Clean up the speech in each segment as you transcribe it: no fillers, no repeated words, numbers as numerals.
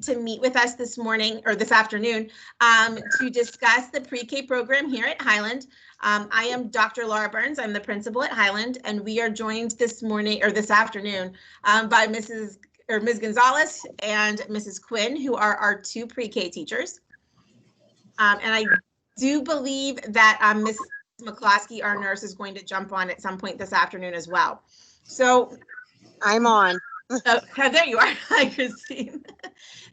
to meet with us this morning or this afternoon to discuss the pre-K program here at Highland. I am Dr. Laura Burns. I'm the principal at Highland, and we are joined this morning or this afternoon by Ms. Gonzalez and Mrs. Quinn, who are our two pre-K teachers. And I do believe that Ms. McCloskey, our nurse, is going to jump on at some point this afternoon as well. So I'm on. Oh, there you are. Hi, Christine.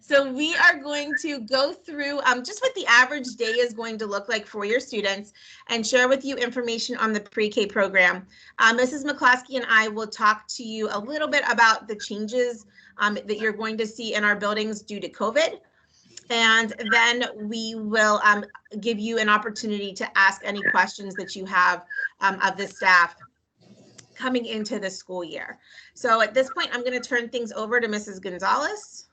So we are going to go through just what the average day is going to look like for your students and share with you information on the pre-K program. Mrs. McCloskey and I will talk to you a little bit about the changes that you're going to see in our buildings due to COVID. And then we will give you an opportunity to ask any questions that you have of the staff coming into the school year. So at this point, I'm going to turn things over to Mrs. Gonzalez.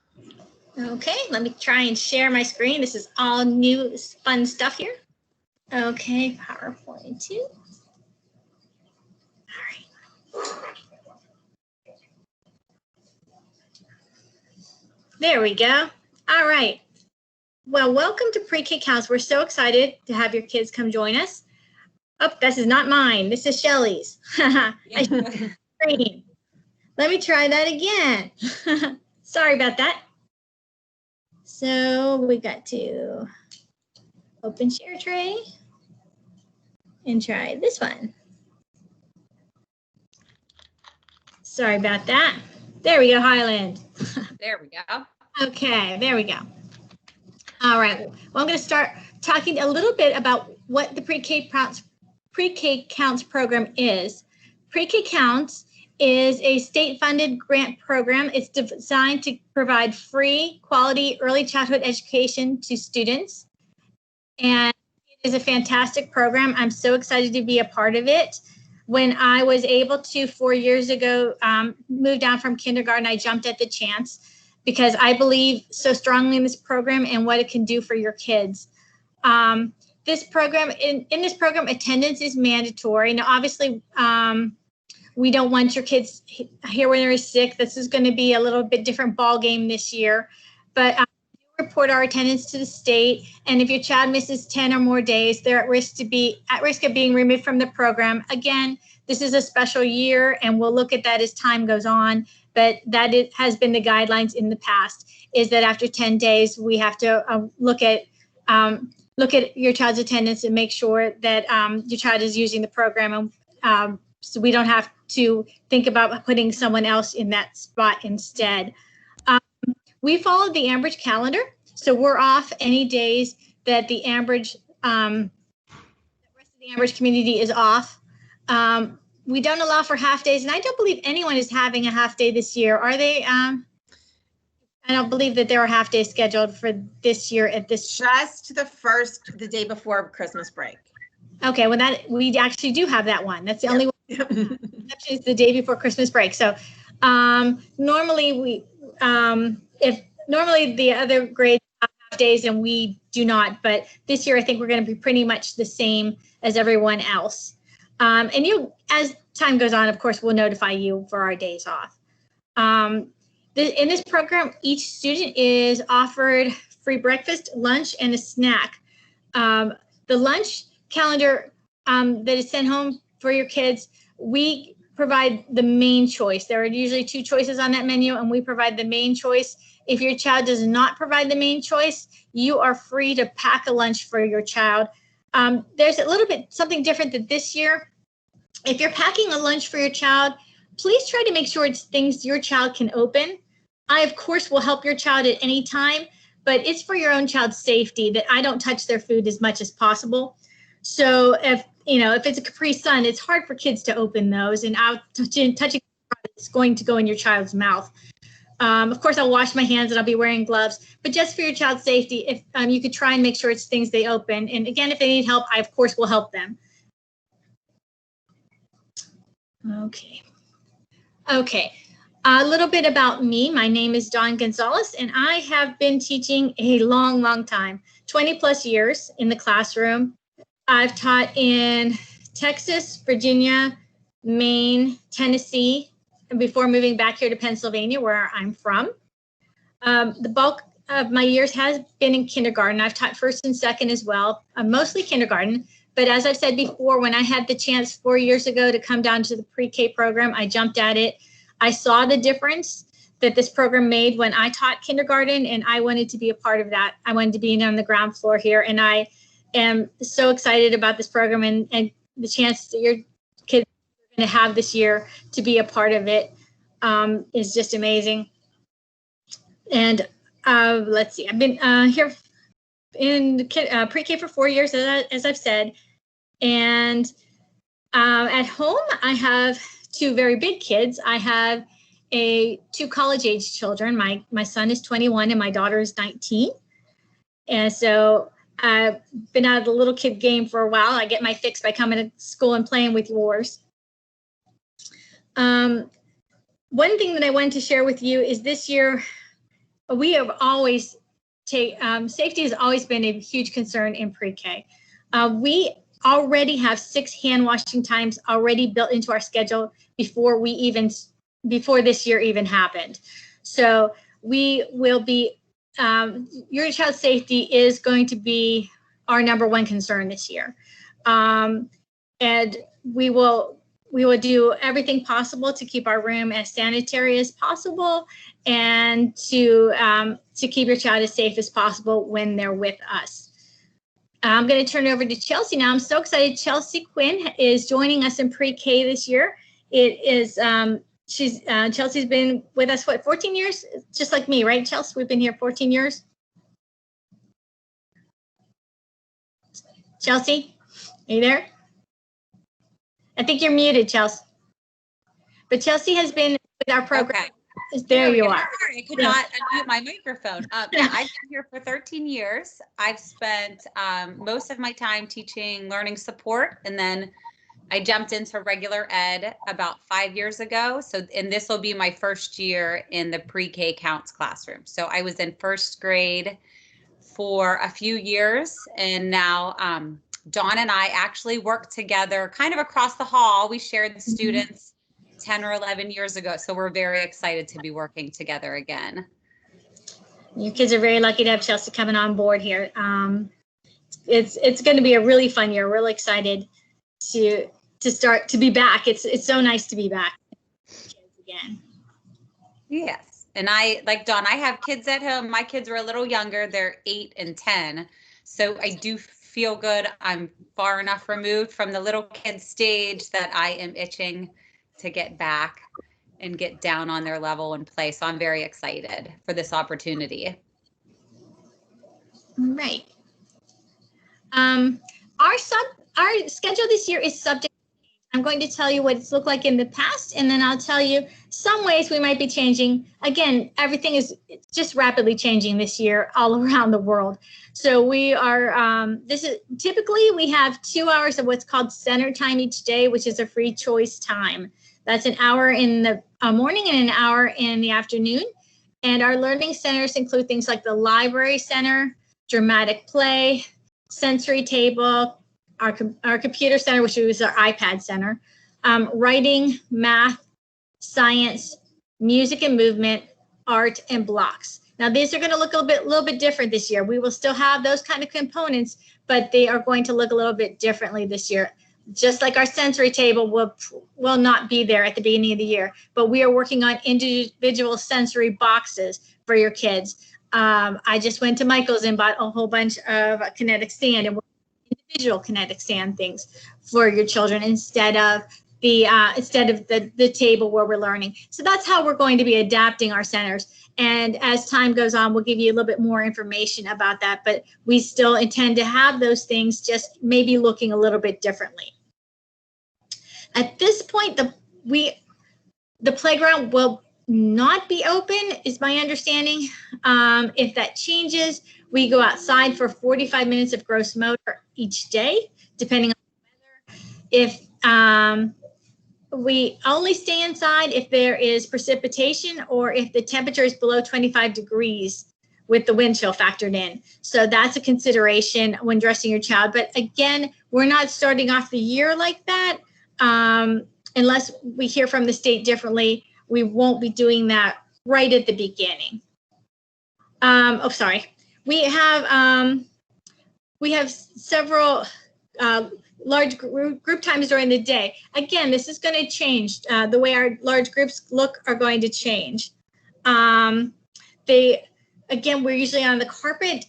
Okay, let me try and share my screen. This is all new fun stuff here. Okay, PowerPoint 2. All right. There we go. All right. Well, welcome to Pre-K Counts. We're so excited to have your kids come join us. Oh, this is not mine. This is Shelly's. Let me try that again. Sorry about that. So we got to open share tray and try this one. Sorry about that. There we go, Highland. There we go. Okay, there we go. All right. Well, I'm going to start talking a little bit about what the Pre-K Counts program is. Pre-K Counts is a state-funded grant program. It's designed to provide free, quality early childhood education to students. And it is a fantastic program. I'm so excited to be a part of it. When I was able to, 4 years ago, move down from kindergarten, I jumped at the chance because I believe so strongly in this program and what it can do for your kids. This program, in this program, attendance is mandatory. Now, obviously, we don't want your kids here when they're sick. This is going to be a little bit different ball game this year, but we report our attendance to the state. And if your child misses 10 or more days, they're at risk of being removed from the program. Again, this is a special year, and we'll look at that as time goes on. But that has been the guidelines in the past. Is that after 10 days, we have to look at your child's attendance and make sure that your child is using the program, and so we don't have to think about putting someone else in that spot instead. We follow the Ambridge calendar, so we're off any days that the Ambridge, the rest of the Ambridge community is off. We don't allow for half days, and I don't believe anyone is having a half day this year, are they? I don't believe that there are half days scheduled for this year at this. Just the day before Christmas break. Okay, well we actually do have that one. That's the only one. Exception is the day before Christmas break. So normally normally the other grades have half days and we do not, but this year I think we're going to be pretty much the same as everyone else. And as time goes on, of course, we'll notify you for our days off. In this program, each student is offered free breakfast, lunch, and a snack. The lunch calendar that is sent home for your kids, we provide the main choice. There are usually 2 choices on that menu, and we provide the main choice. If your child does not provide the main choice, you are free to pack a lunch for your child. There's a little bit something different that this year. If you're packing a lunch for your child, please try to make sure it's things your child can open. I, of course, will help your child at any time, but it's for your own child's safety that I don't touch their food as much as possible. So if it's a Capri Sun, it's hard for kids to open those, and touching it's going to go in your child's mouth. Of course, I'll wash my hands and I'll be wearing gloves, but just for your child's safety, if you could try and make sure it's things they open. And again, if they need help, I, of course, will help them. Okay. A little bit about me. My name is Dawn Gonzalez, and I have been teaching a long, long time, 20 plus years in the classroom. I've taught in Texas, Virginia, Maine, Tennessee, and before moving back here to Pennsylvania, where I'm from. The bulk of my years has been in kindergarten. I've taught first and second as well, mostly kindergarten. But as I've said before, when I had the chance 4 years ago to come down to the pre-K program, I jumped at it. I saw the difference that this program made when I taught kindergarten, and I wanted to be a part of that. I wanted to be on the ground floor here, and I am so excited about this program and the chance that your kids are going to have this year to be a part of it is just amazing. And let's see, I've been here in pre-K for 4 years, as I've said. And at home, I have 2 very big kids. I have 2 college-age children. My son is 21 and my daughter is 19. And so I've been out of the little kid game for a while. I get my fix by coming to school and playing with yours. One thing that I wanted to share with you is this year, we have always safety has always been a huge concern in pre-K. We already have 6 hand washing times already built into our schedule before this year even happened. So we will be, your child's safety is going to be our #1 concern this year. And we will do everything possible to keep our room as sanitary as possible and to keep your child as safe as possible when they're with us. I'm going to turn it over to Chelsea now. I'm so excited. Chelsea Quinn is joining us in pre-K this year. It is, Chelsea's been with us, 14 years? Just like me, right, Chelsea? We've been here 14 years. Chelsea, are you there? I think you're muted, Chelsea. But Chelsea has been with our program. Okay. There you are. Sorry, I could not unmute my microphone. Yeah, I've been here for 13 years. I've spent most of my time teaching learning support, and then I jumped into regular ed about 5 years ago. And this will be my first year in the pre-K counts classroom. So I was in first grade for a few years, and now Dawn and I actually worked together kind of across the hall. We shared students 10 or 11 years ago. So we're very excited to be working together again. Your kids are very lucky to have Chelsea coming on board here. It's going to be a really fun year. Really excited to start to be back. It's so nice to be back again. Yes. And I, like Dawn, I have kids at home. My kids are a little younger. They're 8 and 10. So I do feel good. I'm far enough removed from the little kid stage that I am itching to get back and get down on their level and play. So I'm very excited for this opportunity. Right. Our schedule this year is subject. I'm going to tell you what it's looked like in the past, and then I'll tell you some ways we might be changing. Again, everything is just rapidly changing this year all around the world. So we are, typically we have 2 hours of what's called center time each day, which is a free choice time. That's an hour in the morning and an hour in the afternoon. And our learning centers include things like the library center, dramatic play, sensory table, our computer center, which is our iPad center, writing, math, science, music and movement, art, and blocks. Now, these are going to look a little bit different this year. We will still have those kind of components, but they are going to look a little bit differently this year. Just like our sensory table will not be there at the beginning of the year, but we are working on individual sensory boxes for your kids. I just went to Michael's and bought a whole bunch of kinetic sand and individual kinetic sand things for your children instead of the table where we're learning. So that's how we're going to be adapting our centers. And as time goes on, we'll give you a little bit more information about that, but we still intend to have those things, just maybe looking a little bit differently. At this point, the playground will not be open, is my understanding. If that changes, we go outside for 45 minutes of gross motor each day, depending on the weather. If we only stay inside if there is precipitation or if the temperature is below 25 degrees with the wind chill factored in. So that's a consideration when dressing your child. But again, we're not starting off the year like that. Unless we hear from the state differently, we won't be doing that right at the beginning. Oh, sorry. We have several large group times during the day. Again, this is going to change. The way our large groups look are going to change. Again, we're usually on the carpet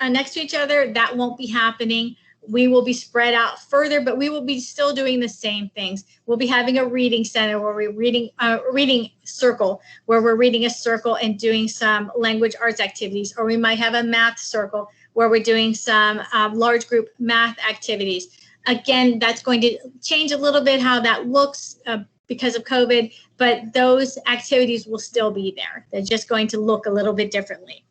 next to each other. That won't be happening. We will be spread out further, but we will be still doing the same things. We'll be having a reading center where we're reading reading circle, where we're reading a circle and doing some language arts activities, or we might have a math circle where we're doing some large group math activities. Again, that's going to change a little bit how that looks because of COVID, but those activities will still be there. They're just going to look a little bit differently.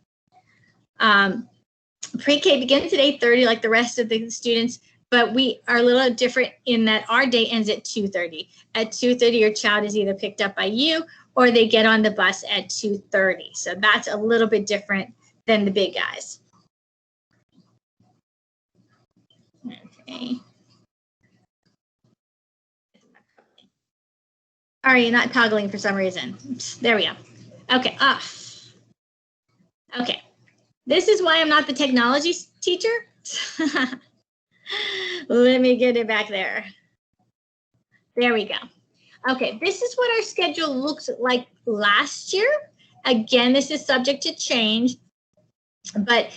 Pre-K begins at 8:30 like the rest of the students, but we are a little different in that our day ends at 2:30. At 2:30, your child is either picked up by you or they get on the bus at 2:30. So that's a little bit different than the big guys. Okay. All right, you're not toggling for some reason. There we go. Okay. Okay. This is why I'm not the technology teacher. Let me get it back there. There we go. Okay, this is what our schedule looks like last year. Again, this is subject to change, but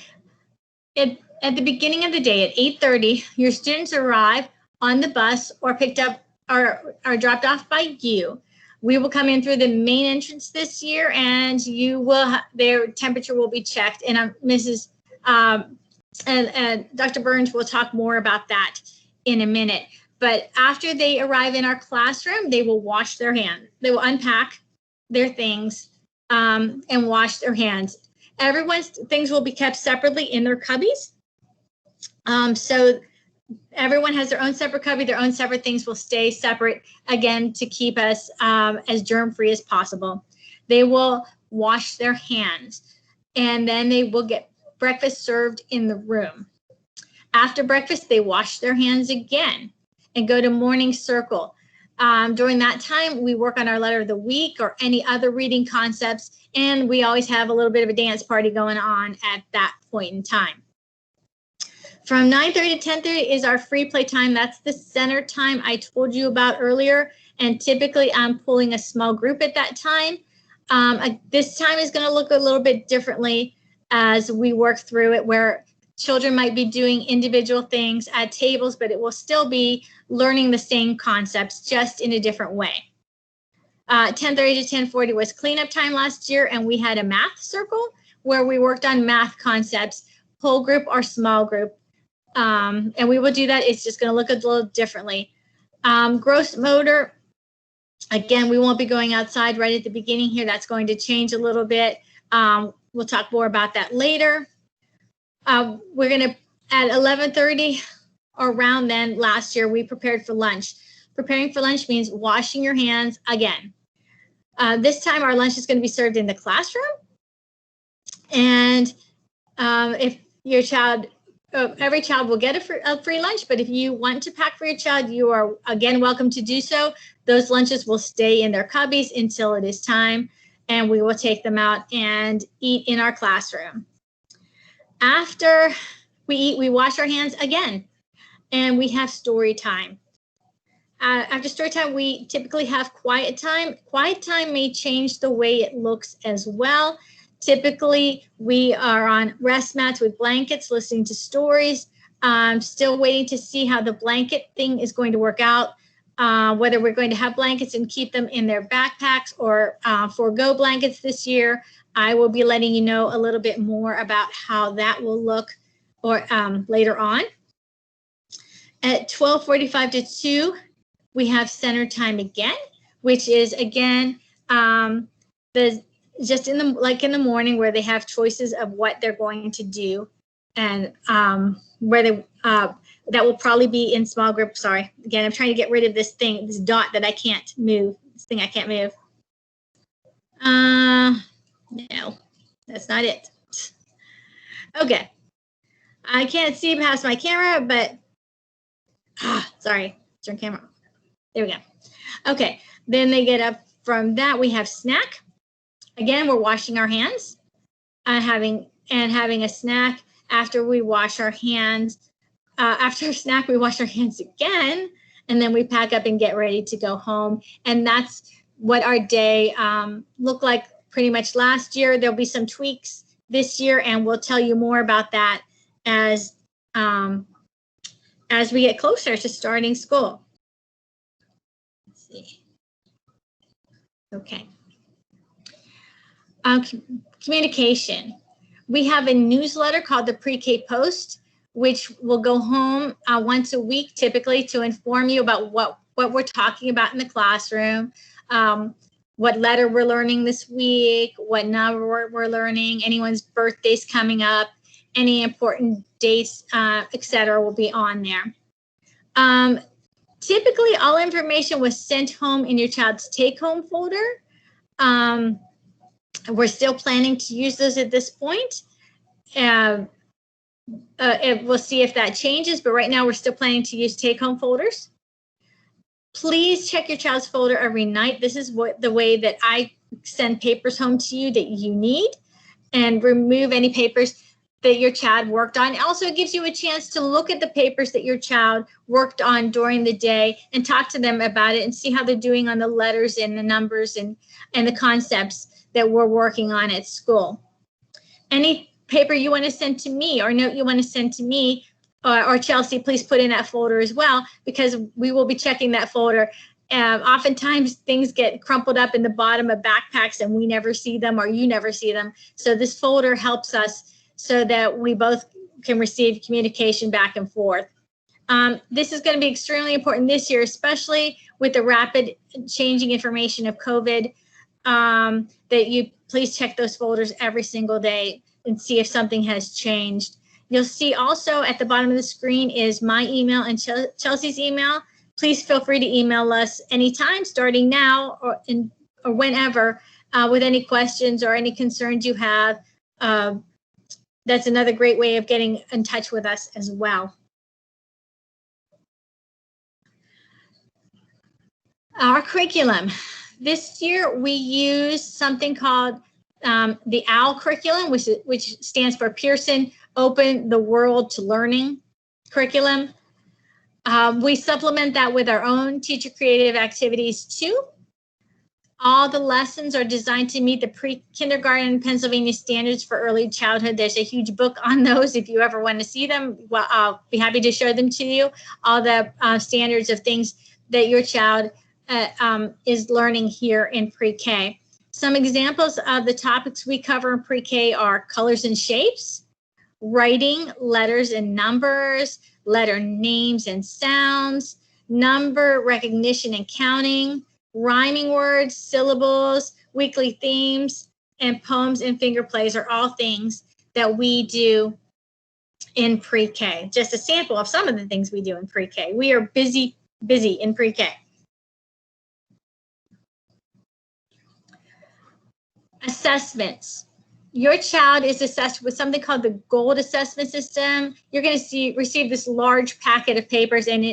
at the beginning of the day at 8:30, your students arrive on the bus or picked up or are dropped off by you. We will come in through the main entrance this year, and you will their temperature will be checked. And and Dr. Burns will talk more about that in a minute. But after they arrive in our classroom, they will wash their hands. They will unpack their things and wash their hands. Everyone's things will be kept separately in their cubbies. So everyone has their own separate cubby, their own separate things will stay separate, again, to keep us as germ-free as possible. They will wash their hands, and then they will get breakfast served in the room. After breakfast, they wash their hands again and go to morning circle. During that time, we work on our letter of the week or any other reading concepts, and we always have a little bit of a dance party going on at that point in time. From 9:30 to 10:30 is our free play time. That's the center time I told you about earlier. And typically I'm pulling a small group at that time. This time is going to look a little bit differently as we work through it, where children might be doing individual things at tables, but it will still be learning the same concepts, just in a different way. 10:30 to 10:40 was cleanup time last year, and we had a math circle where we worked on math concepts, whole group or small group. And we will do that. It's just going to look a little differently. Gross motor, again, we won't be going outside right at the beginning here. That's going to change a little bit. We'll talk more about that later. We're going to, at 11:30 or around then, last year, we prepared for lunch. Preparing for lunch means washing your hands again. This time, our lunch is going to be served in the classroom. And if your child, every child will get a free lunch, but if you want to pack for your child, you are again welcome to do so. Those lunches will stay in their cubbies until it is time, and we will take them out and eat in our classroom. After we eat, we wash our hands again, and we have story time. After story time, we typically have quiet time. Quiet time may change the way it looks as well. Typically, we are on rest mats with blankets, listening to stories. Still waiting to see how the blanket thing is going to work out, whether we're going to have blankets and keep them in their backpacks or forego blankets this year. I will be letting you know a little bit more about how that will look or later on. At 12:45 to 2, we have center time again, which is again just in the morning, where they have choices of what they're going to do, and where they that will probably be in small group. Sorry, again, I'm trying to get rid of this thing, this dot that I can't move. This thing I can't move. No, that's not it. Okay, I can't see past my camera, but sorry, turn camera. There we go. Okay, then they get up from that. We have snack. Again, we're washing our hands. having a snack. After we wash our hands, after a snack, we wash our hands again, and then we pack up and get ready to go home. And that's what our day looked like pretty much last year. There'll be some tweaks this year, and we'll tell you more about that as we get closer to starting school. Let's see. Okay. Communication. We have a newsletter called the Pre-K Post, which will go home once a week, typically, to inform you about what we're talking about in the classroom, what letter we're learning this week, what number we're learning, anyone's birthdays coming up, any important dates, etc. will be on there. Typically, all information was sent home in your child's take-home folder. We're still planning to use those at this point. We'll see if that changes, but right now we're still planning to use take-home folders. Please check your child's folder every night. This is the way that I send papers home to you that you need, and remove any papers that your child worked on. Also, it gives you a chance to look at the papers that your child worked on during the day and talk to them about it and see how they're doing on the letters and the numbers and the concepts that we're working on at school. Any paper you want to send to me or note you want to send to me or Chelsea, please put in that folder as well, because we will be checking that folder. Oftentimes things get crumpled up in the bottom of backpacks and we never see them, or you never see them. So this folder helps us so that we both can receive communication back and forth. This is going to be extremely important this year, especially with the rapid changing information of COVID, that you please check those folders every single day and see if something has changed. You'll see also at the bottom of the screen is my email and Chelsea's email. Please feel free to email us anytime, starting now or whenever, with any questions or any concerns you have. That's another great way of getting in touch with us as well. Our curriculum. This year we use something called the OWL curriculum, which stands for Pearson Open the World to Learning curriculum. We supplement that with our own teacher creative activities too. All the lessons are designed to meet the pre-kindergarten Pennsylvania standards for early childhood. There's a huge book on those. If you ever want to see them, well, I'll be happy to show them to you. All the standards of things that your child is learning here in pre-K. Some examples of the topics we cover in pre-K are colors and shapes, writing, letters and numbers, letter names and sounds, number recognition and counting, rhyming words, syllables, weekly themes, and poems and finger plays are all things that we do in pre-K. Just a sample of some of the things we do in pre-K. We are busy in pre-K. Assessments. Your child is assessed with something called the GOLD assessment system. You're going to receive this large packet of papers, and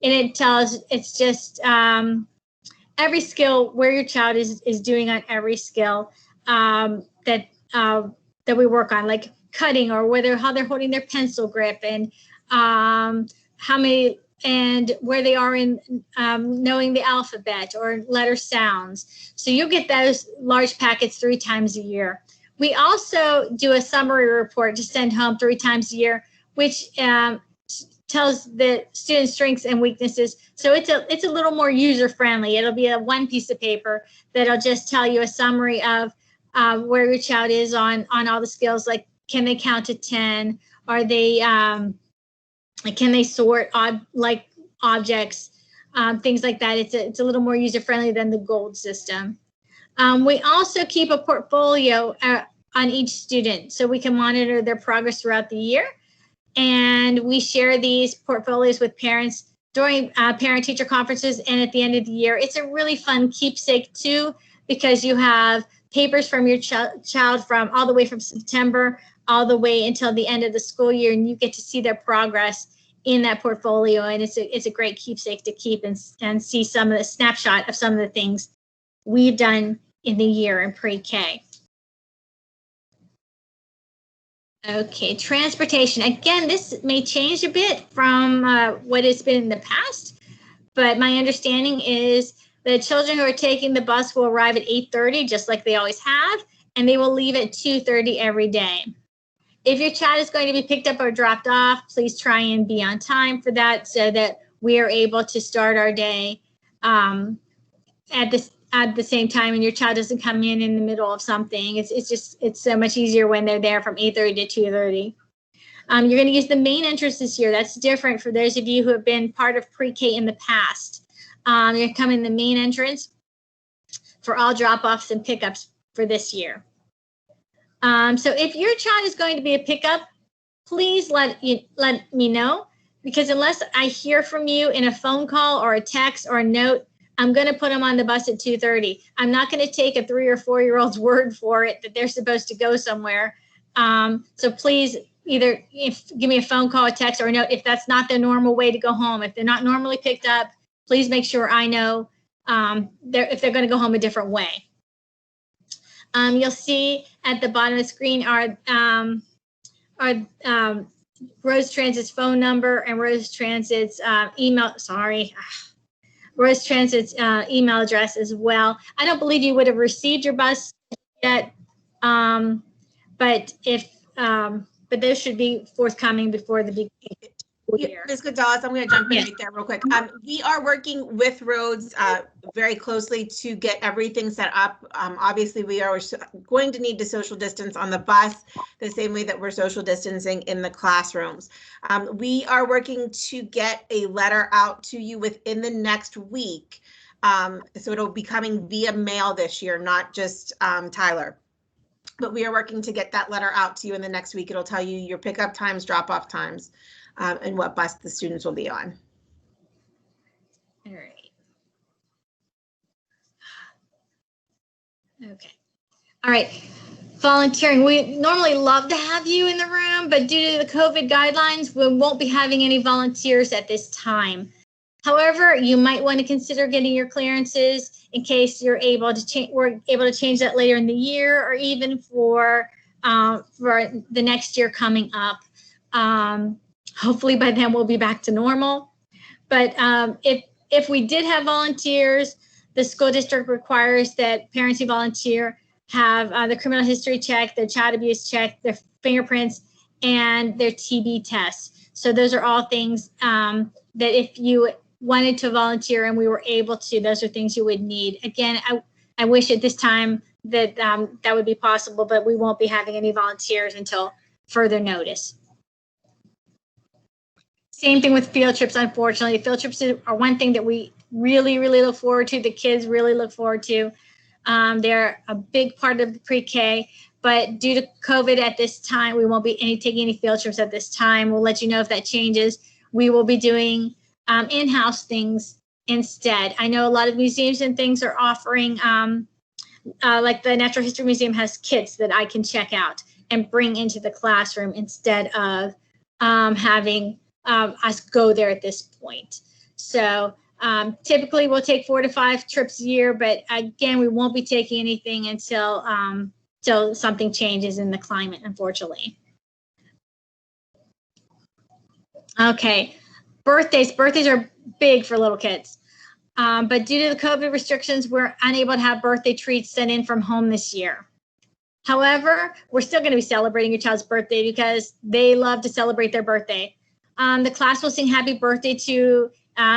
it tells, it's just every skill, where your child is doing on every skill that we work on, like cutting, or how they're holding their pencil grip, and how many, and where they are in knowing the alphabet or letter sounds. So you'll get those large packets 3 times a year. We also do a summary report to send home 3 times a year, which tells the students' strengths and weaknesses. So it's a little more user-friendly. It'll be a 1 piece of paper that'll just tell you a summary of where your child is on all the skills, like can they count to 10? Are they can they sort objects, things like that. It's a little more user-friendly than the GOLD system. We also keep a portfolio on each student so we can monitor their progress throughout the year. And we share these portfolios with parents during parent-teacher conferences and at the end of the year. It's a really fun keepsake too, because you have papers from your child from all the way from September all the way until the end of the school year, and you get to see their progress in that portfolio. And it's a great keepsake to keep and see some of the snapshot of some of the things we've done in the year in pre-K. Okay, transportation. Again, this may change a bit from what it's been in the past, but my understanding is the children who are taking the bus will arrive at 8:30, just like they always have, and they will leave at 2:30 every day. If your child is going to be picked up or dropped off, please try and be on time for that so that we are able to start our day at the same time, and your child doesn't come in the middle of something. It's so much easier when they're there from 8:30 to 2:30. You're going to use the main entrance this year. That's different for those of you who have been part of pre-K in the past. You're going to come in the main entrance for all drop-offs and pickups for this year. So if your child is going to be a pickup, please let me know, because unless I hear from you in a phone call or a text or a note, I'm going to put them on the bus at 2:30. I'm not going to take a 3 or 4-year-old's word for it that they're supposed to go somewhere. So please either give me a phone call, a text, or a note if that's not their normal way to go home. If they're not normally picked up, please make sure I know if they're going to go home a different way. You'll see at the bottom of the screen our Rose Transit's phone number and Rose Transit's Rose Transit's email address as well. I don't believe you would have received your bus yet, but those should be forthcoming before the beginning of the school year. Ms. Gonzalez, I'm going to jump in right there real quick. We are working with Rhodes very closely to get everything set up. Obviously, we are going to need to social distance on the bus the same way that we're social distancing in the classrooms. We are working to get a letter out to you within the next week. So it'll be coming via mail this year, not just Tyler. But we are working to get that letter out to you in the next week. It'll tell you your pickup times, drop-off times, and what bus the students will be on. All right. Okay. All right. Volunteering. We normally love to have you in the room, but due to the COVID guidelines, we won't be having any volunteers at this time. However, you might want to consider getting your clearances in case you're able to change. We're able to change that later in the year, or even for the next year coming up. Hopefully by then we'll be back to normal. But if we did have volunteers, the school district requires that parents who volunteer have the criminal history check, their child abuse check, their fingerprints, and their TB tests. So those are all things that if you wanted to volunteer and we were able to, those are things you would need. Again, I wish at this time that that would be possible, but we won't be having any volunteers until further notice. Same thing with field trips, unfortunately. Field trips are one thing that we really, really look forward to. The kids really look forward to. They're a big part of the pre-K, but due to COVID at this time, we won't be taking any field trips at this time. We'll let you know if that changes. We will be doing in-house things instead. I know a lot of museums and things are offering, like the Natural History Museum has kits that I can check out and bring into the classroom instead of having us go there at this point. So typically we'll take 4 to 5 trips a year, but again, we won't be taking anything until something changes in the climate, unfortunately. Okay, birthdays are big for little kids. But due to the COVID restrictions, we're unable to have birthday treats sent in from home this year. However, we're still going to be celebrating your child's birthday because they love to celebrate their birthday. The class will sing happy birthday to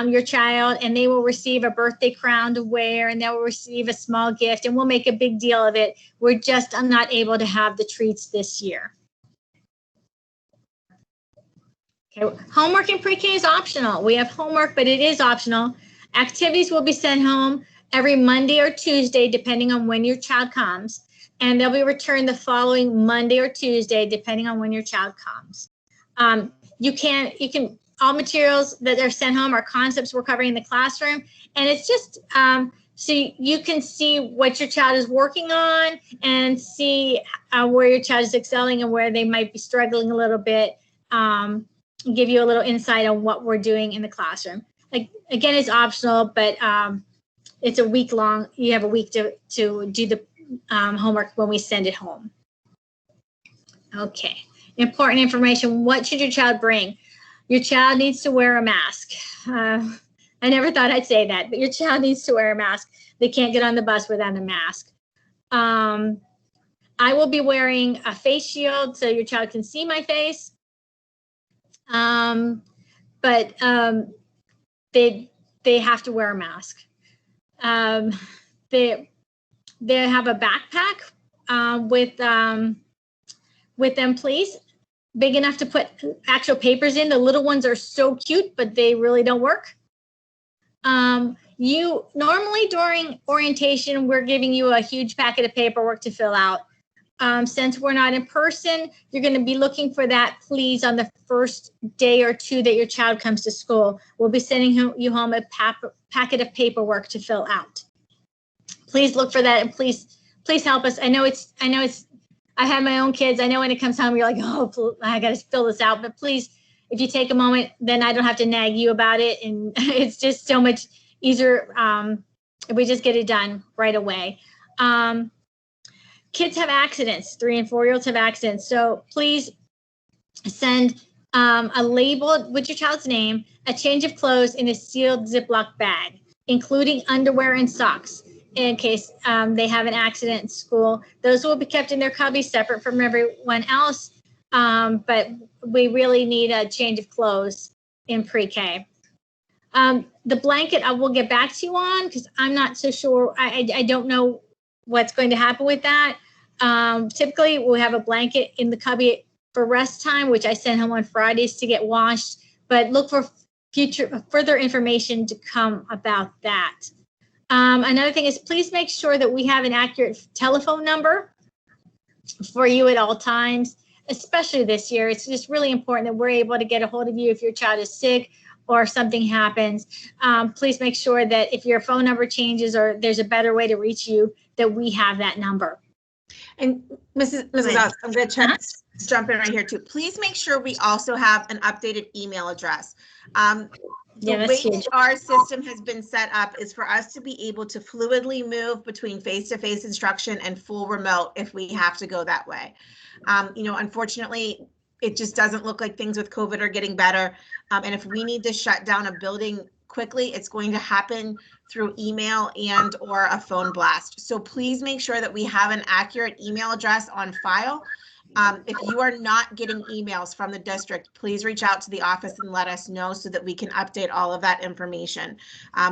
your child, and they will receive a birthday crown to wear, and they will receive a small gift, and we'll make a big deal of it. We're just not able to have the treats this year. Okay. Homework in pre-K is optional. We have homework, but it is optional. Activities will be sent home every Monday or Tuesday, depending on when your child comes, and they'll be returned the following Monday or Tuesday, depending on when your child comes. You can all materials that are sent home are concepts we're covering in the classroom, and it's just so you can see what your child is working on and see where your child is excelling and where they might be struggling a little bit. Give you a little insight on what we're doing in the classroom. Like, again, it's optional, but it's a week long. You have a week to do the homework when we send it home. Okay. important information. What should your child bring? Your child needs to wear a mask. I never thought I'd say that, but your child needs to wear a mask. They can't get on the bus without a mask. I will be wearing a face shield so your child can see my face. But they have to wear a mask. They have a backpack with them, please. Big enough to put actual papers in. The little ones are so cute, but they really don't work. You normally during orientation, we're giving you a huge packet of paperwork to fill out. Since we're not in person, you're going to be looking for that, please, on the first day or two that your child comes to school. We'll be sending you home a packet of paperwork to fill out. Please look for that, and please help us. I know it's. I have my own kids. I know when it comes home, you're like, oh, I got to fill this out. But please, if you take a moment, then I don't have to nag you about it, and it's just so much easier if we just get it done right away. Kids have accidents. 3 and 4-year-olds have accidents. So please send a label with your child's name, a change of clothes in a sealed Ziploc bag, including underwear and socks in case they have an accident in school. Those will be kept in their cubby separate from everyone else. But we really need a change of clothes in pre-K. The blanket I will get back to you on because I'm not so sure. I don't know what's going to happen with that. Typically, we'll have a blanket in the cubby for rest time, which I send home on Fridays to get washed, but look for further information to come about that. Another thing is please make sure that we have an accurate telephone number for you at all times, especially this year. It's just really important that we're able to get a hold of you if your child is sick or something happens. Please make sure that if your phone number changes or there's a better way to reach you, that we have that number. And Mrs. Oz, I'm going to jump in right here too. Please make sure we also have an updated email address. The way our system has been set up is for us to be able to fluidly move between face-to-face instruction and full remote if we have to go that way. Unfortunately, it just doesn't look like things with COVID are getting better. And if we need to shut down a building quickly, it's going to happen through email and or a phone blast. So please make sure that we have an accurate email address on file. If you are not getting emails from the district, please reach out to the office and let us know so that we can update all of that information.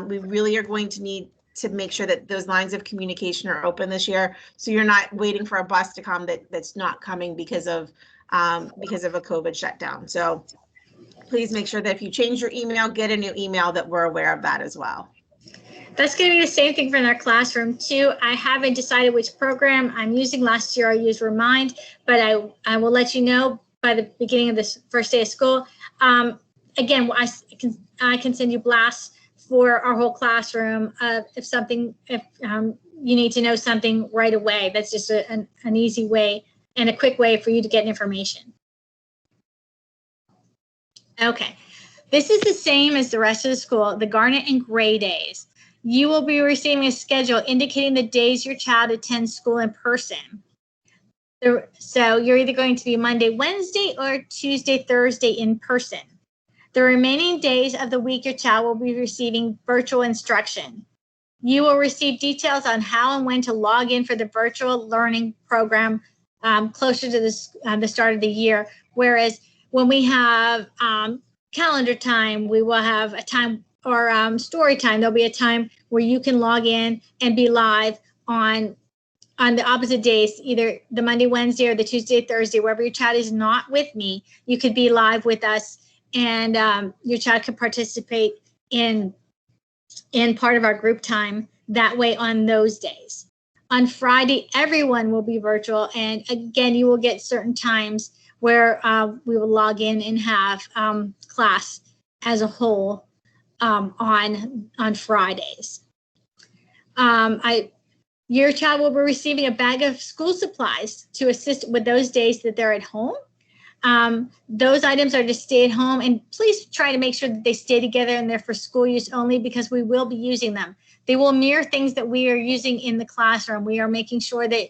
We really are going to need to make sure that those lines of communication are open this year, so you're not waiting for a bus to come that's not coming because of a COVID shutdown. So please make sure that if you change your email, get a new email, that we're aware of that as well. That's going to be the same thing for in our classroom too. I haven't decided which program I'm using. Last year I used Remind, but I will let you know by the beginning of this first day of school. Again, I can send you blasts for our whole classroom if you need to know something right away. That's just an easy way and a quick way for you to get information. Okay, this is the same as the rest of the school, the Garnet and Gray days. You will be receiving a schedule indicating the days your child attends school in person. So you're either going to be Monday, Wednesday, or Tuesday, Thursday in person. The remaining days of the week your child will be receiving virtual instruction. You will receive details on how and when to log in for the virtual learning program closer to the start of the year. Whereas when we have calendar time, we will have a time or story time. There'll be a time where you can log in and be live on the opposite days, either the Monday, Wednesday, or the Tuesday, Thursday, wherever your child is not with me. You could be live with us, and your child could participate in part of our group time that way on those days. On Friday, everyone will be virtual, and again, you will get certain times where we will log in and have class as a whole on Fridays. Your child will be receiving a bag of school supplies to assist with those days that they're at home. Those items are to stay at home, and please try to make sure that they stay together and they're for school use only, because we will be using them. They will mirror things that we are using in the classroom. We are making sure that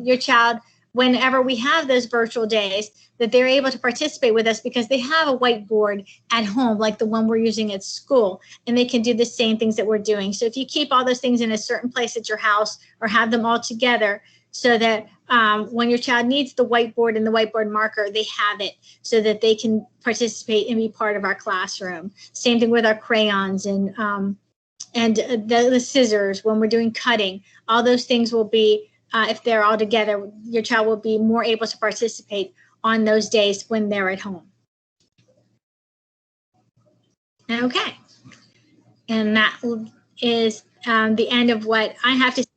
your child whenever we have those virtual days, that they're able to participate with us because they have a whiteboard at home, like the one we're using at school, and they can do the same things that we're doing. So if you keep all those things in a certain place at your house or have them all together so that when your child needs the whiteboard and the whiteboard marker, they have it so that they can participate and be part of our classroom. Same thing with our crayons and the scissors when we're doing cutting. All those things will be, if they're all together, your child will be more able to participate on those days when they're at home. Okay. And that is the end of what I have to say.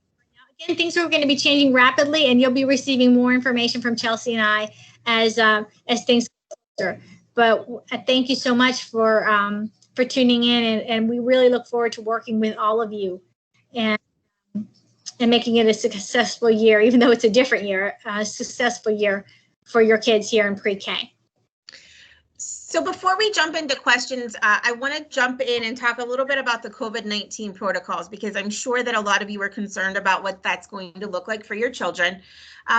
Again, things are going to be changing rapidly, and you'll be receiving more information from Chelsea and I as things get closer. But thank you so much for tuning in, and we really look forward to working with all of you and making it a successful year, even though it's a different year, a successful year for your kids here in pre-K. So before we jump into questions, I want to jump in and talk a little bit about the COVID-19 protocols, because I'm sure that a lot of you are concerned about what that's going to look like for your children.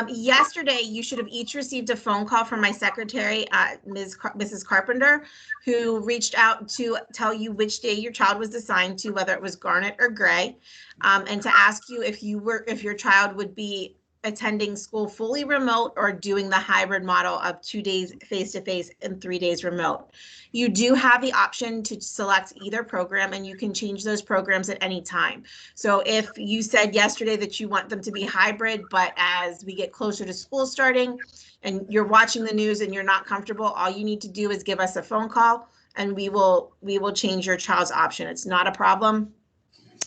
Yesterday, you should have each received a phone call from my secretary, Mrs. Carpenter, who reached out to tell you which day your child was assigned to, whether it was Garnet or Gray, and to ask you if your child would be attending school fully remote or doing the hybrid model of 2 days face-to-face and 3 days remote. You do have the option to select either program, and you can change those programs at any time. So if you said yesterday that you want them to be hybrid, but as we get closer to school starting and you're watching the news and you're not comfortable, all you need to do is give us a phone call and we will change your child's option. It's not a problem.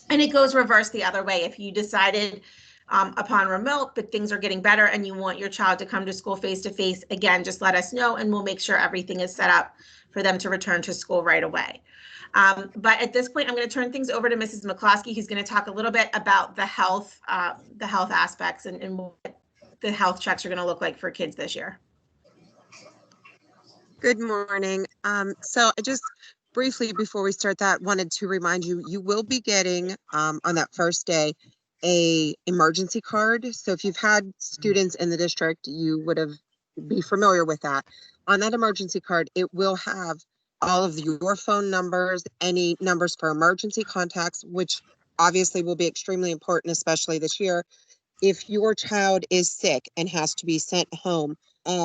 And it goes reverse the other way. If you decided upon remote, but things are getting better and you want your child to come to school face-to-face, again, just let us know and we'll make sure everything is set up for them to return to school right away. But at this point, I'm going to turn things over to Mrs. McCloskey, who's going to talk a little bit about the health aspects and what the health checks are going to look like for kids this year. Good morning. So I just briefly, before we start that, wanted to remind you, you will be getting on that first day a emergency card. So if you've had students in the district, you would be familiar with that. On that emergency card, it will have all of your phone numbers, any numbers for emergency contacts, which obviously will be extremely important, especially this year. If your child is sick and has to be sent home,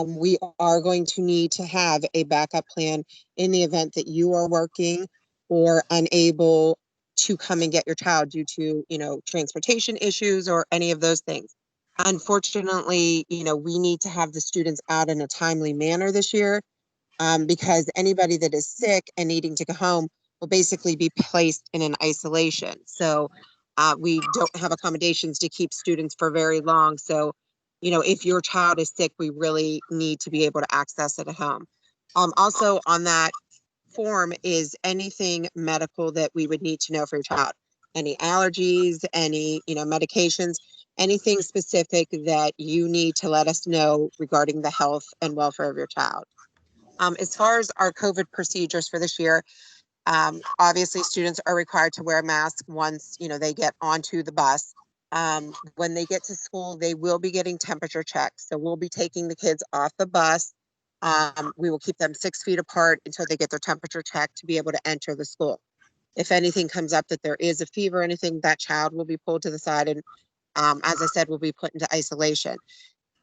we are going to need to have a backup plan in the event that you are working or unable to come and get your child due to, transportation issues or any of those things. Unfortunately, we need to have the students out in a timely manner this year because anybody that is sick and needing to go home will basically be placed in an isolation. So we don't have accommodations to keep students for very long. So, if your child is sick, we really need to be able to access it at home. Also on that form is anything medical that we would need to know for your child. Any allergies, any, medications, anything specific that you need to let us know regarding the health and welfare of your child. As far as our COVID procedures for this year, obviously students are required to wear a mask once, they get onto the bus. When they get to school, they will be getting temperature checks. So we'll be taking the kids off the bus. We will keep them 6 feet apart until they get their temperature checked to be able to enter the school. If anything comes up that there is a fever or anything, that child will be pulled to the side and, as I said, will be put into isolation.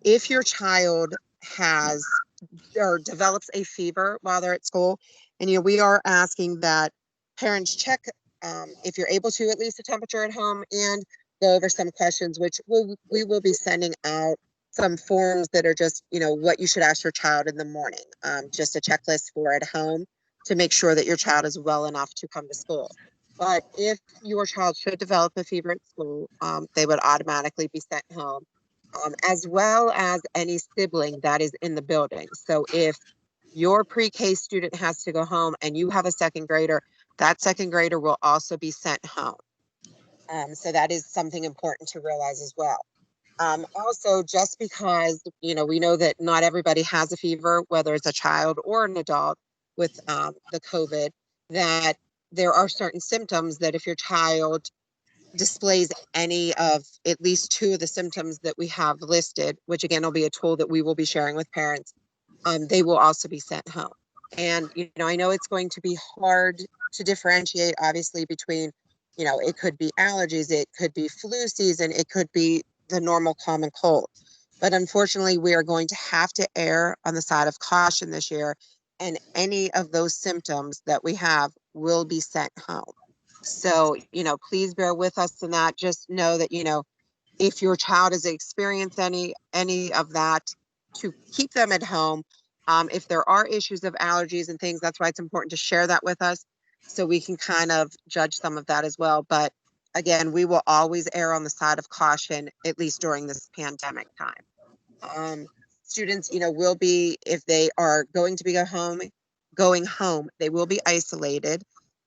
If your child has or develops a fever while they're at school, and we are asking that parents check if you're able to, at least a temperature at home, and go over some questions, which we will be sending out some forms that are just, what you should ask your child in the morning, just a checklist for at home to make sure that your child is well enough to come to school. But if your child should develop a fever at school, they would automatically be sent home, as well as any sibling that is in the building. So if your pre-K student has to go home and you have a second grader, that second grader will also be sent home. So that is something important to realize as well. Also, just because, we know that not everybody has a fever, whether it's a child or an adult with the COVID, that there are certain symptoms that if your child displays any of at least 2 of the symptoms that we have listed, which again will be a tool that we will be sharing with parents, they will also be sent home. And, I know it's going to be hard to differentiate, obviously, between, it could be allergies, it could be flu season, it could be the normal common cold. But unfortunately, we are going to have to err on the side of caution this year, and any of those symptoms that we have will be sent home. So, please bear with us in that. Just know that, if your child has experienced any of that, to keep them at home. If there are issues of allergies and things, that's why it's important to share that with us so we can kind of judge some of that as well. But again, we will always err on the side of caution, at least during this pandemic time. Students, will be, if they are going to be going home, they will be isolated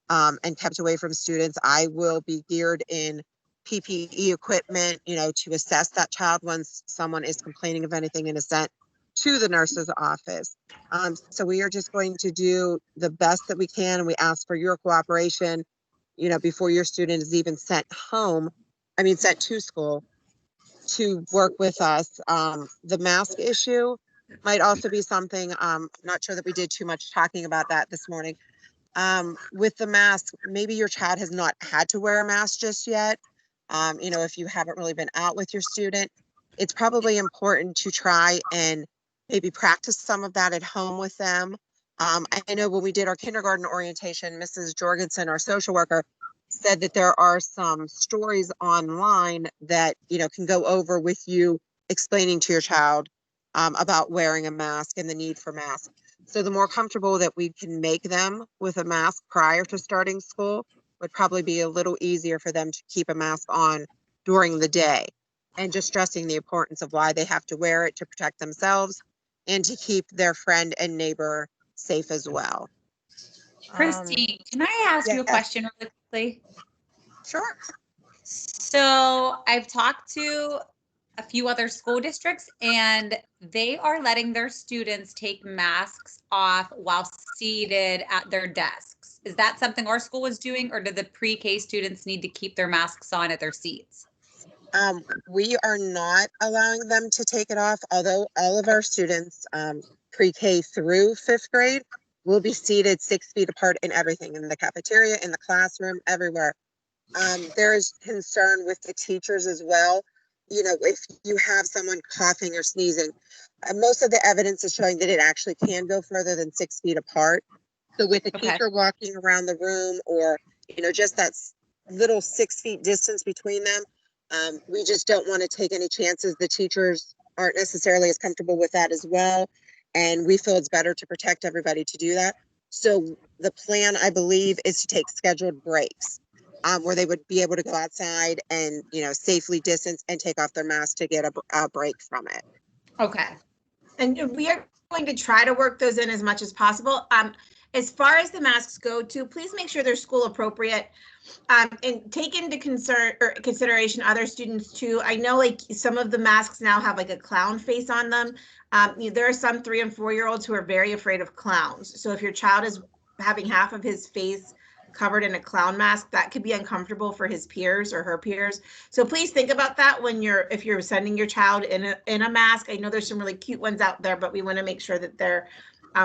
and kept away from students. I will be geared in PPE equipment, to assess that child once someone is complaining of anything and is sent to the nurse's office. So we are just going to do the best that we can, and we ask for your cooperation, before your student is even sent to school, to work with us. The mask issue might also be something, not sure that we did too much talking about that this morning. With the mask, maybe your child has not had to wear a mask just yet. If you haven't really been out with your student, it's probably important to try and maybe practice some of that at home with them. I know when we did our kindergarten orientation, Mrs. Jorgensen, our social worker, said that there are some stories online that, can go over with you explaining to your child about wearing a mask and the need for masks. So the more comfortable that we can make them with a mask prior to starting school would probably be a little easier for them to keep a mask on during the day, and just stressing the importance of why they have to wear it to protect themselves and to keep their friend and neighbor safe as well. Christine, can I ask you a question really quickly? Sure. So I've talked to a few other school districts, and they are letting their students take masks off while seated at their desks. Is that something our school is doing, or do the pre-K students need to keep their masks on at their seats? We are not allowing them to take it off, although all of our students, pre-K through 5th grade, will be seated 6 feet apart in everything, in the cafeteria, in the classroom, everywhere. There is concern with the teachers as well. If you have someone coughing or sneezing, most of the evidence is showing that it actually can go further than 6 feet apart. So with a teacher walking around the room, or, just that little 6 feet distance between them, we just don't want to take any chances. The teachers aren't necessarily as comfortable with that as well. And we feel it's better to protect everybody to do that. So the plan, I believe, is to take scheduled breaks. Where they would be able to go outside and, safely distance and take off their mask to get a break from it. Okay. And we are going to try to work those in as much as possible. As far as the masks go, too, please make sure they're school appropriate, and take into consideration other students too. I know like some of the masks now have like a clown face on them. There are some 3 and 4-year-olds who are very afraid of clowns. So if your child is having half of his face covered in a clown mask, that could be uncomfortable for his peers or her peers. So please think about that if you're sending your child in a mask. I know there's some really cute ones out there, but we want to make sure that they're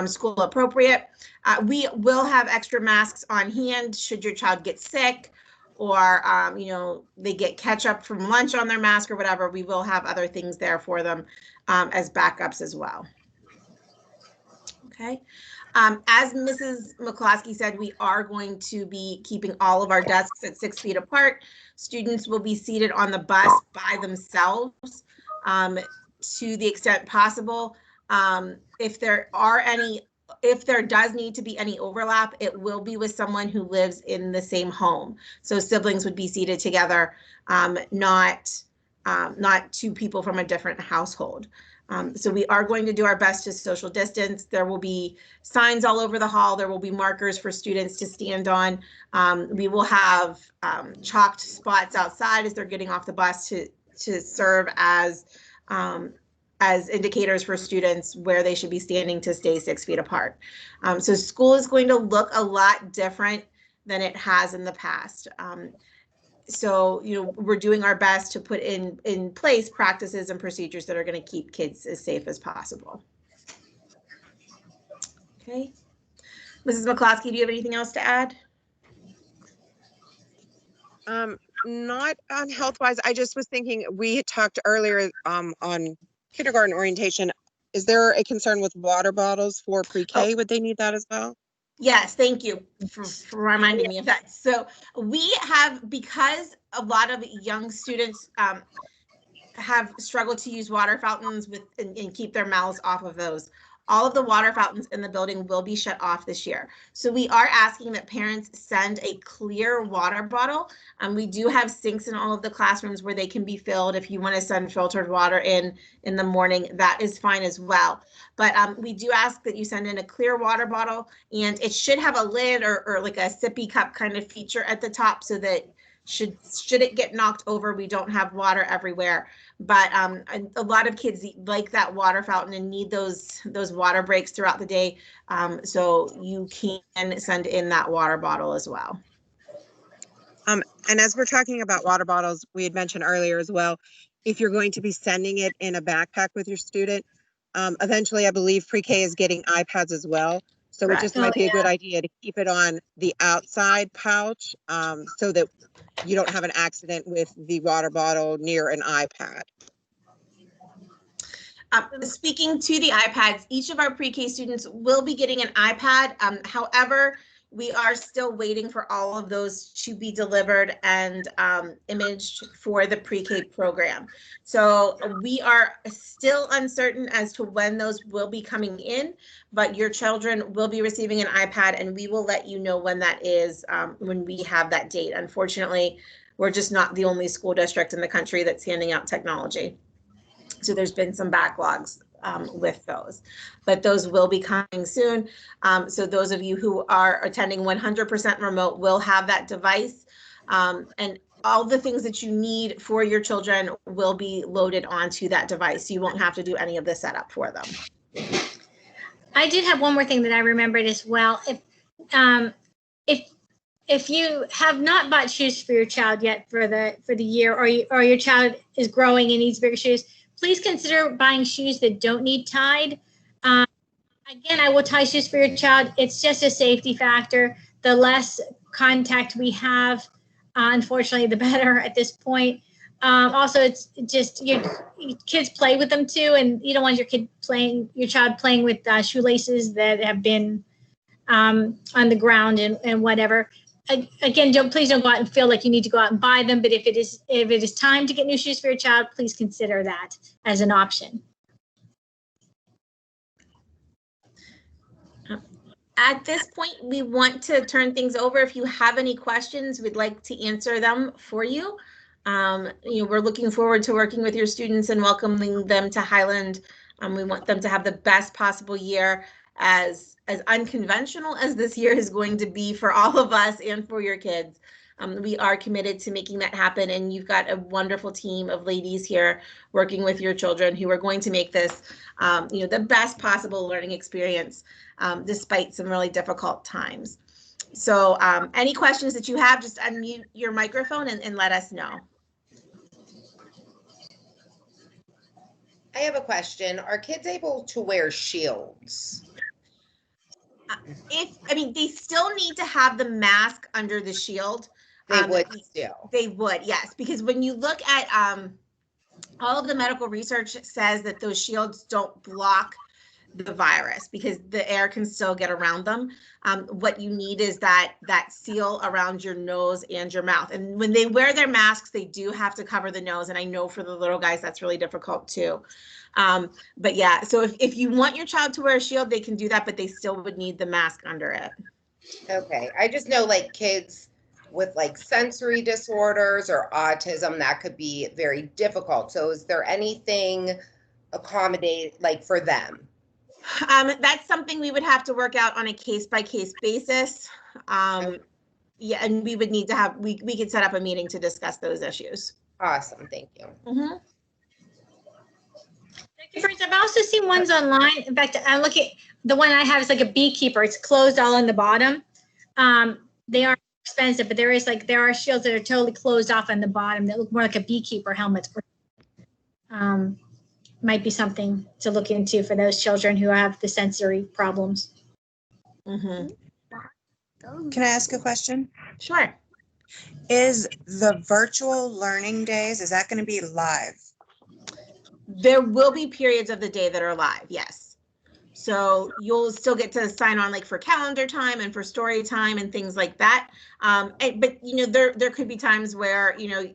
school appropriate. We will have extra masks on hand should your child get sick, or they get ketchup from lunch on their mask or whatever. We will have other things there for them as backups as well. Okay. As Mrs. McCloskey said, we are going to be keeping all of our desks at 6 feet apart. Students will be seated on the bus by themselves to the extent possible. If there does need to be any overlap, it will be with someone who lives in the same home. So siblings would be seated together, not 2 people from a different household. So we are going to do our best to social distance. There will be signs all over the hall. There will be markers for students to stand on. We will have chalked spots outside as they're getting off the bus to serve as indicators for students where they should be standing to stay 6 feet apart. So school is going to look a lot different than it has in the past. So, you know, we're doing our best to put in place practices and procedures that are going to keep kids as safe as possible. Okay. Mrs. McCloskey, do you have anything else to add? Not on health-wise. I just was thinking, we had talked earlier on kindergarten orientation. Is there a concern with water bottles for pre-K? Would they need that as well? Yes, thank you for reminding me of that. So we have, because a lot of young students have struggled to use water fountains and keep their mouths off of those. All of the water fountains in the building will be shut off this year. So we are asking that parents send a clear water bottle. We do have sinks in all of the classrooms where they can be filled. If you want to send filtered water in the morning, that is fine as well. But we do ask that you send in a clear water bottle, and it should have a lid or like a sippy cup kind of feature at the top, so that should it get knocked over, we don't have water everywhere. But a lot of kids like that water fountain and need those water breaks throughout the day. So you can send in that water bottle as well. And as we're talking about water bottles, we had mentioned earlier as well, if you're going to be sending it in a backpack with your student, eventually I believe pre-K is getting iPads as well. So Correct. It just might be a good idea to keep it on the outside pouch, so that you don't have an accident with the water bottle near an iPad. Speaking to the iPads, each of our pre-K students will be getting an iPad. However, we are still waiting for all of those to be delivered and imaged for the pre-K program. So we are still uncertain as to when those will be coming in, but your children will be receiving an iPad, and we will let you know when that is, when we have that date. Unfortunately, we're just not the only school district in the country that's handing out technology. So there's been some backlogs with those, but those will be coming soon. So those of you who are attending 100% remote will have that device, and all the things that you need for your children will be loaded onto that device. You won't have to do any of the setup for them. I did have one more thing that I remembered as well. If you have not bought shoes for your child yet for the year, or your child is growing and needs bigger shoes, please consider buying shoes that don't need tied. Again, I will tie shoes for your child. It's just a safety factor. The less contact we have, unfortunately, the better at this point. Also, it's just your kids play with them too, and you don't want your child playing with shoelaces that have been on the ground and whatever. Again, please don't go out and feel like you need to go out and buy them. But if it is time to get new shoes for your child, please consider that as an option. At this point, we want to turn things over. If you have any questions, we'd like to answer them for you. We're looking forward to working with your students and welcoming them to Highland. We want them to have the best possible year, as unconventional as this year is going to be for all of us and for your kids. We are committed to making that happen, and you've got a wonderful team of ladies here working with your children who are going to make this, the best possible learning experience, despite some really difficult times. So any questions that you have, just unmute your microphone and let us know. I have a question. Are kids able to wear shields? They still need to have the mask under the shield. They would still. They would, yes, because when you look at all of the medical research says that those shields don't block the virus because the air can still get around them. What you need is that seal around your nose and your mouth. And when they wear their masks, they do have to cover the nose. And I know for the little guys, that's really difficult too. But yeah, so if you want your child to wear a shield, they can do that, but they still would need the mask under it. Okay, I just know like kids with like sensory disorders or autism, that could be very difficult. So is there anything accommodate like for them? That's something we would have to work out on a case-by-case basis. Okay. Yeah, and we would need to have, we could set up a meeting to discuss those issues. Awesome, thank you. Mm-hmm. First, I've also seen ones online. In fact, I'm looking, the one I have is like a beekeeper. It's closed all on the bottom. They are expensive, but there are shields that are totally closed off on the bottom that look more like a beekeeper helmet. Might be something to look into for those children who have the sensory problems. Mhm. Can I ask a question? Sure. Is the virtual learning days, is that going to be live? There will be periods of the day that are live, yes. So you'll still get to sign on like for calendar time and for story time and things like that. But you know, there could be times where, you know,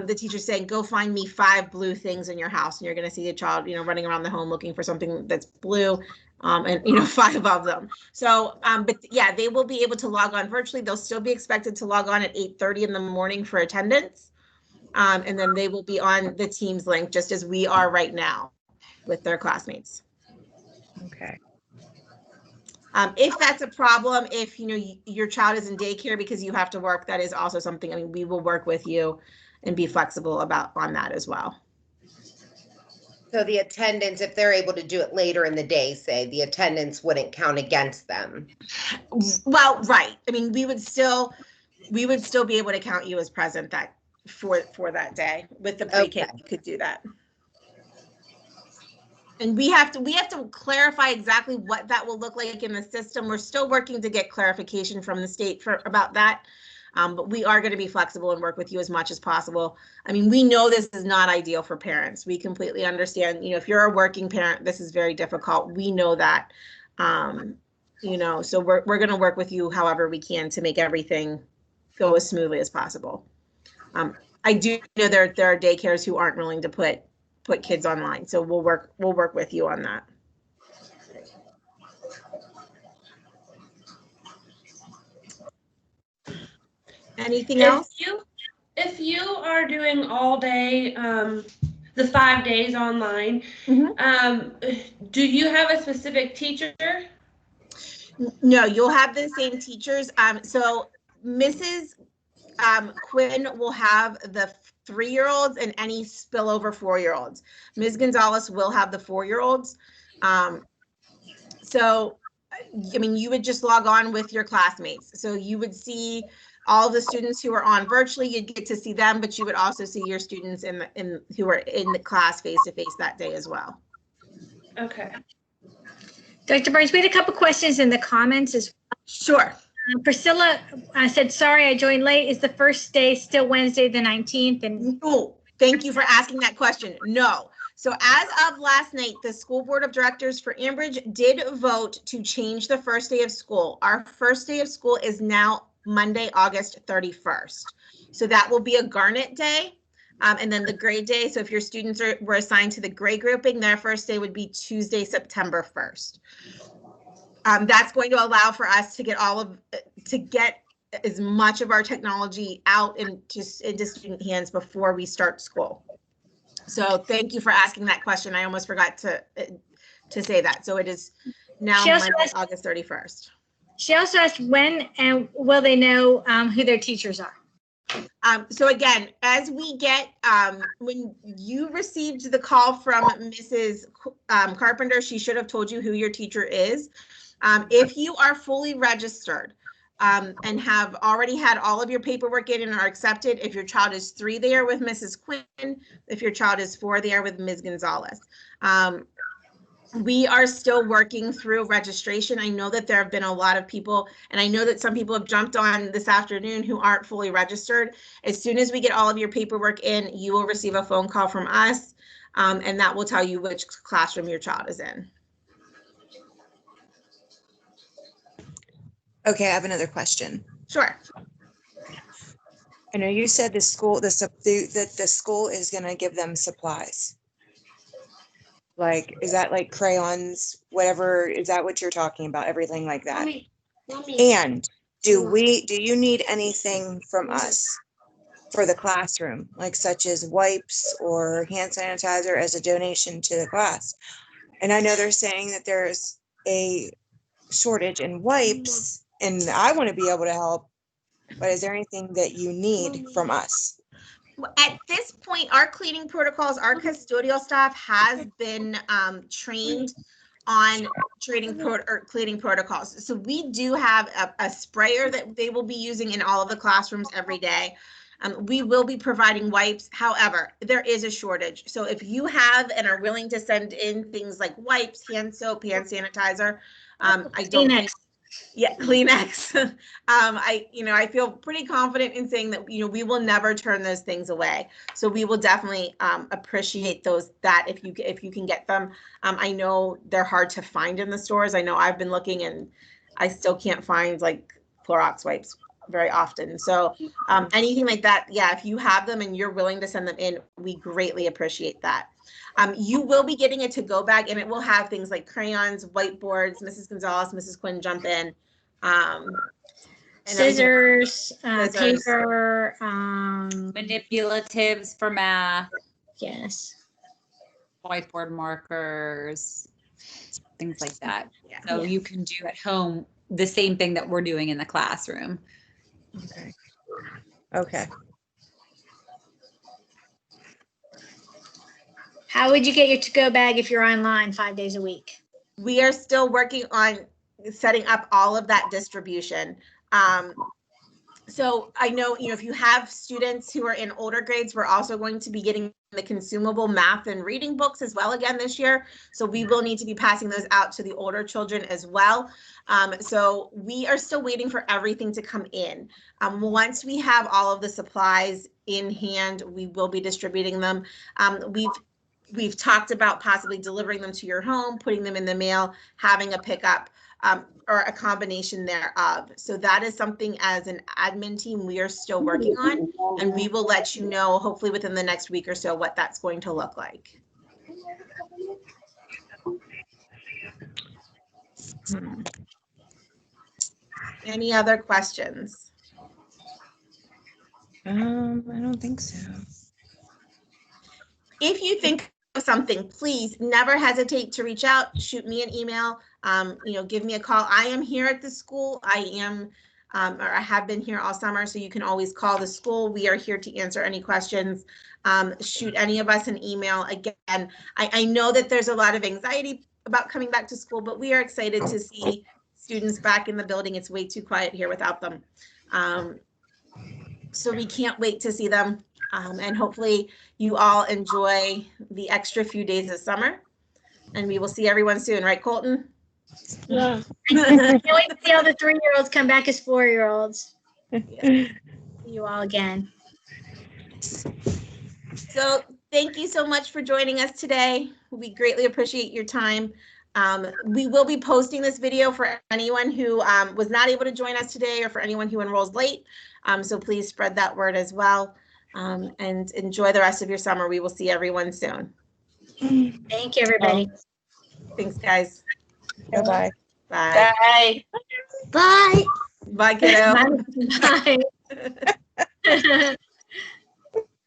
the teacher's saying, go find me 5 blue things in your house, and you're going to see a child, you know, running around the home looking for something that's blue, and you know, 5 of them. So, but yeah, they will be able to log on virtually. They'll still be expected to log on at 8:30 in the morning for attendance, and then they will be on the Teams link just as we are right now with their classmates. Okay. If that's a problem, if you know your child is in daycare because you have to work, that is also something. I mean, we will work with you and be flexible on that as well. So the attendance, if they're able to do it later in the day, say, the attendance wouldn't count against them. Well, right. I mean, we would still be able to count you as present that for that day with the pre-K. Okay. We could do that. And we have to clarify exactly what that will look like in the system. We're still working to get clarification from the state about that. But we are going to be flexible and work with you as much as possible. I mean, we know this is not ideal for parents. We completely understand, you know, if you're a working parent, this is very difficult. We know that, you know, so we're going to work with you however we can to make everything go as smoothly as possible. I do know there are daycares who aren't willing to put kids online. So we'll work with you on that. Anything else? If you are doing all day, the 5 days online, do you have a specific teacher? No, you'll have the same teachers. So Mrs. Quinn will have the 3-year-olds and any spillover 4-year-olds. Ms. Gonzalez will have the 4-year-olds. So, I mean, you would just log on with your classmates. So you would see all the students who are on virtually, you'd get to see them, but you would also see your students who are in the class face-to-face that day as well. Okay. Dr. Burns, we had a couple questions in the comments as well. Sure. Priscilla said, sorry, I joined late. Is the first day still Wednesday the 19th? And no, thank you for asking that question. No. So as of last night, the school board of directors for Ambridge did vote to change the first day of school. Our first day of school is now Monday, August 31st. So that will be a Garnet day. And then the grade day. So if your students were assigned to the grade grouping, their first day would be Tuesday, September 1st. That's going to allow for us to get as much of our technology out into student hands before we start school. So thank you for asking that question. I almost forgot to say that. So it is now Monday, August 31st. She also asked when and will they know who their teachers are? So again, as we get, when you received the call from Mrs. Carpenter, she should have told you who your teacher is. If you are fully registered and have already had all of your paperwork in and are accepted, if your child is 3, they are with Mrs. Quinn. If your child is 4, they are with Ms. Gonzalez. We are still working through registration. I know that there have been a lot of people, and I know that some people have jumped on this afternoon who aren't fully registered. As soon as we get all of your paperwork in, you will receive a phone call from us, and that will tell you which classroom your child is in. Okay, I have another question. Sure. I know you said the school is going to give them supplies. Like, is that like crayons, whatever? Is that what you're talking about? Everything like that? And do you need anything from us for the classroom, like such as wipes or hand sanitizer as a donation to the class? And I know they're saying that there's a shortage in wipes, and I want to be able to help, but is there anything that you need from us? At this point, our cleaning protocols, our custodial staff has been trained on cleaning protocols. So we do have a sprayer that they will be using in all of the classrooms every day. We will be providing wipes. However, there is a shortage. So if you have and are willing to send in things like wipes, hand soap, hand sanitizer, I don't think, yeah, Kleenex. I feel pretty confident in saying that, we will never turn those things away. So we will definitely appreciate that if you can get them. I know they're hard to find in the stores. I know I've been looking and I still can't find like Clorox wipes very often. So anything like that, yeah, if you have them and you're willing to send them in, we greatly appreciate that. You will be getting a to-go bag, and it will have things like crayons, whiteboards. Mrs. Gonzalez, Mrs. Quinn, jump in. Scissors, paper, manipulatives for math. Yes. Whiteboard markers, things like that. Yeah. So you can do at home the same thing that we're doing in the classroom. Okay. How would you get your to-go bag if you're online 5 days a week? We are still working on setting up all of that distribution. So I know, if you have students who are in older grades, we're also going to be getting the consumable math and reading books as well again this year. So we will need to be passing those out to the older children as well. So we are still waiting for everything to come in. Once we have all of the supplies in hand, we will be distributing them. We've talked about possibly delivering them to your home, putting them in the mail, having a pickup, or a combination thereof. So that is something as an admin team we are still working on, and we will let you know hopefully within the next week or so what that's going to look like. Any other questions? I don't think so. If you think of something, please never hesitate to reach out, shoot me an email, give me a call. I am here at the school. I am, or I have been here all summer, so you can always call the school. We are here to answer any questions. Shoot any of us an email. Again, I know that there's a lot of anxiety about coming back to school, but we are excited to see students back in the building. It's way too quiet here without them. So we can't wait to see them. And hopefully you all enjoy the extra few days of summer, and we will see everyone soon, right, Colton? Yeah. I can't wait to see all the 3-year-olds come back as 4-year-olds. Yeah. See you all again. So thank you so much for joining us today. We greatly appreciate your time. We will be posting this video for anyone who was not able to join us today, or for anyone who enrolls late. So please spread that word as well. And enjoy the rest of your summer. We will see everyone soon. Thank you, everybody. Thanks, guys. Bye-bye. Bye. Bye. Bye. Bye, kiddo. Bye. Bye.